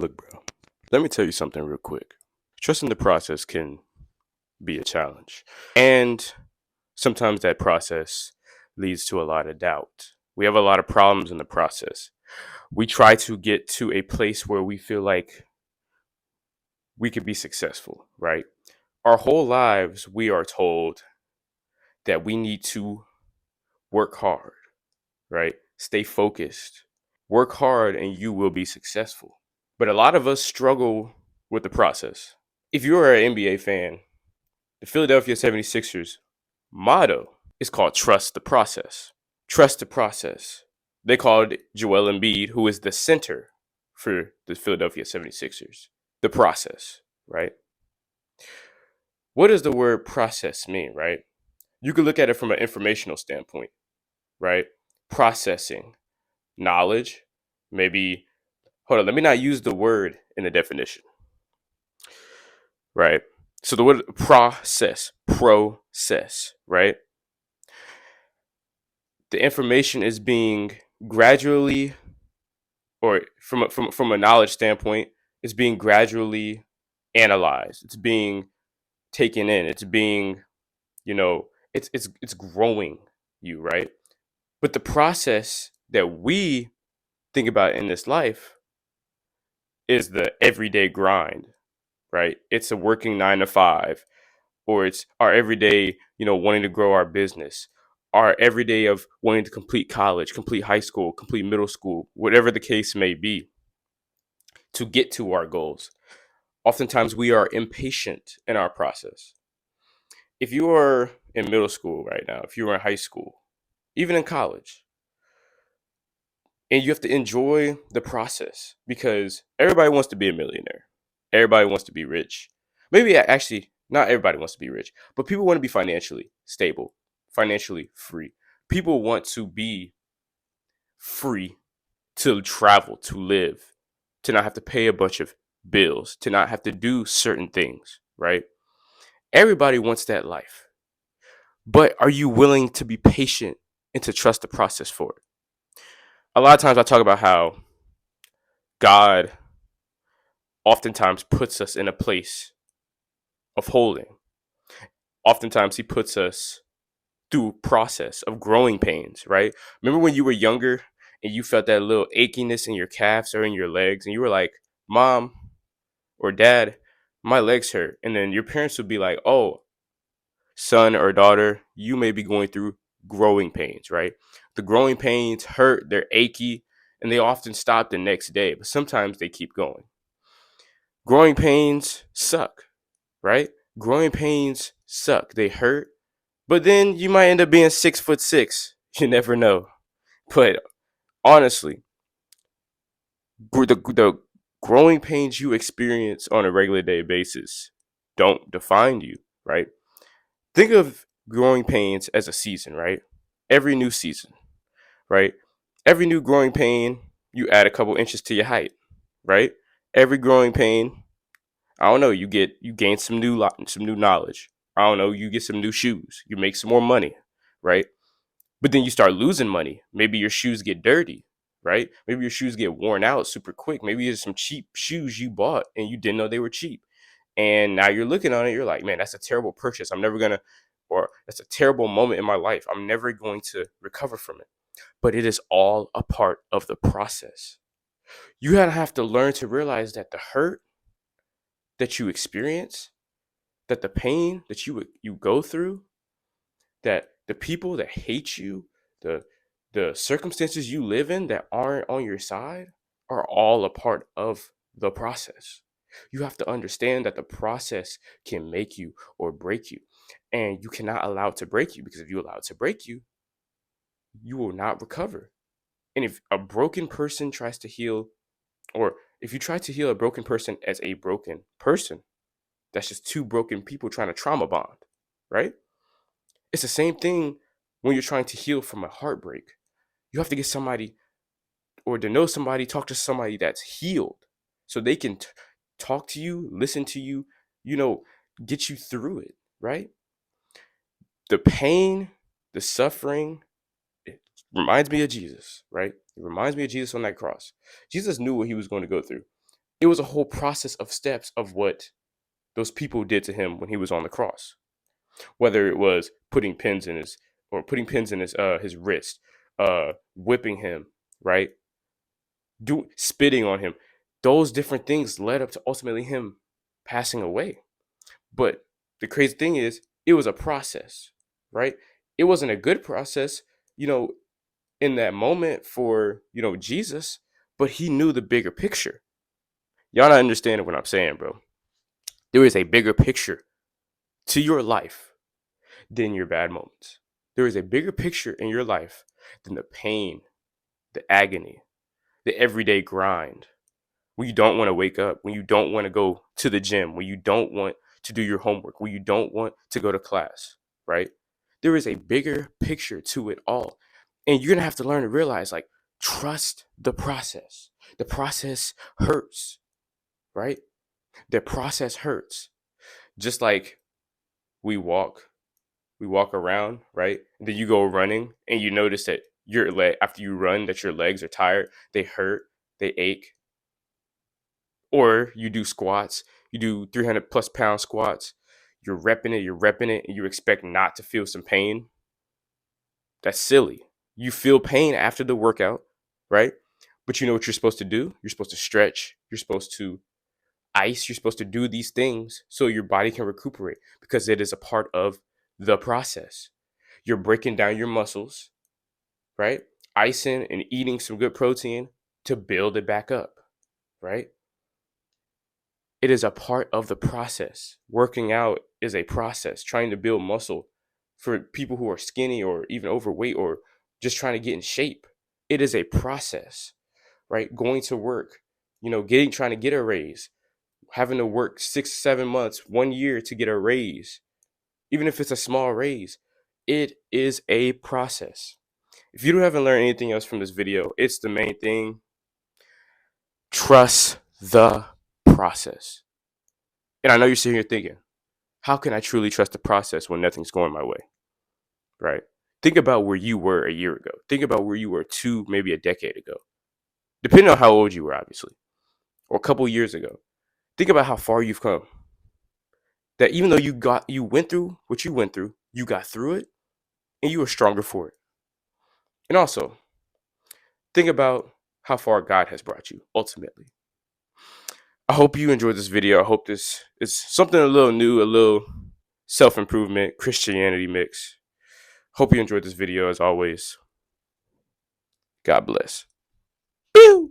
Look, bro, let me tell you something real quick. Trusting the process can be a challenge. And sometimes that process leads to a lot of doubt. We have a lot of problems in the process. We try to get to a place where we feel like we could be successful, right? Our whole lives, we are told that we need to work hard, right? Stay focused. Work hard and you will be successful. But a lot of us struggle with the process. If you're an NBA fan, the Philadelphia 76ers motto is called trust the process. Trust the process. They called Joel Embiid, who is the center for the Philadelphia 76ers, the process, right? What does the word process mean, right? You could look at it from an informational standpoint, right? Processing, knowledge, maybe, hold on, let me not use the word in the definition, right? So the word process, right? The information is being gradually, or from a knowledge standpoint, is being gradually analyzed. It's being taken in. It's being, it's growing you, right? But the process that we think about in this life is the everyday grind, right? It's a working 9 to 5, or it's our everyday, wanting to grow our business, our everyday of wanting to complete college, complete high school, complete middle school, whatever the case may be, to get to our goals. Oftentimes we are impatient in our process. If you are in middle school right now, if you are in high school, even in college, and you have to enjoy the process because everybody wants to be a millionaire. Everybody wants to be rich. Maybe actually, not everybody wants to be rich, but people want to be financially stable, financially free. People want to be free to travel, to live, to not have to pay a bunch of bills, to not have to do certain things, right? Everybody wants that life. But are you willing to be patient and to trust the process for it? A lot of times I talk about how God oftentimes puts us in a place of holding. Oftentimes he puts us through process of growing pains, right? Remember when you were younger and you felt that little achiness in your calves or in your legs and you were like, "Mom or Dad, my legs hurt." And then your parents would be like, "Oh, son or daughter, you may be going through growing pains," right? The growing pains hurt, they're achy, and they often stop the next day, but sometimes they keep going. Growing pains suck, right? Growing pains suck. They hurt, but then you might end up being 6'6". You never know. But honestly, the growing pains you experience on a regular day basis don't define you, right? Think of growing pains as a season, right? Every new season, right? Every new growing pain, you add a couple inches to your height, right? Every growing pain, I don't know, you gain some new knowledge. I don't know, you get some new shoes, you make some more money, right? But then you start losing money. Maybe your shoes get dirty, right? Maybe your shoes get worn out super quick. Maybe there's some cheap shoes you bought and you didn't know they were cheap. And now you're looking on it, you're like, man, that's a terrible purchase. I'm never gonna, or that's a terrible moment in my life. I'm never going to recover from it. But it is all a part of the process. You gotta have to learn to realize that the hurt that you experience, that the pain that you go through, that the people that hate you, the the circumstances you live in that aren't on your side are all a part of the process. You have to understand that the process can make you or break you. And you cannot allow it to break you, because if you allow it to break you, you will not recover. And if a broken person tries to heal, or if you try to heal a broken person as a broken person, that's just two broken people trying to trauma bond, right? It's the same thing when you're trying to heal from a heartbreak. You have to get somebody, or to know somebody, talk to somebody that's healed so they can talk to you, listen to you, you know, get you through it, right? The pain, the suffering, it reminds me of Jesus, right? It reminds me of Jesus on that cross. Jesus knew what he was going to go through. It was a whole process of steps of what those people did to him when he was on the cross. Whether it was putting pins in his wrist, whipping him, right? Spitting on him. Those different things led up to ultimately him passing away. But the crazy thing is, it was a process, right? It wasn't a good process, you know, in that moment for, Jesus, but he knew the bigger picture. Y'all not understanding what I'm saying, bro. There is a bigger picture to your life than your bad moments. There is a bigger picture in your life than the pain, the agony, the everyday grind. When you don't want to wake up, when you don't want to go to the gym, when you don't want to do your homework, when you don't want to go to class, right? There is a bigger picture to it all. And you're going to have to learn to realize, like, trust the process. The process hurts, right? The process hurts. Just like we walk around, right? And then you go running and you notice that your leg, after you run, that your legs are tired, they hurt, they ache. Or you do squats, you do 300 plus pound squats, you're repping it, and you expect not to feel some pain. That's silly. You feel pain after the workout, right? But you know what you're supposed to do? You're supposed to stretch, you're supposed to ice, you're supposed to do these things so your body can recuperate because it is a part of the process. You're breaking down your muscles, right? Icing and eating some good protein to build it back up, right? It is a part of the process. Working out is a process. Trying to build muscle for people who are skinny or even overweight or just trying to get in shape. It is a process, right? Going to work, trying to get a raise, having to work 6, 7 months, 1 year to get a raise, even if it's a small raise. It is a process. If you haven't learned anything else from this video, it's the main thing. Trust the process. And I know you're sitting here thinking, how can I truly trust the process when nothing's going my way? Right? Think about where you were a year ago. Think about where you were maybe a decade ago. Depending on how old you were, obviously, or a couple years ago. Think about how far you've come. That even though you went through what you went through, you got through it, and you were stronger for it. And also, think about how far God has brought you, ultimately. I hope you enjoyed this video. I hope this is something a little new, a little self-improvement, Christianity mix. Hope you enjoyed this video as always. God bless. Pew!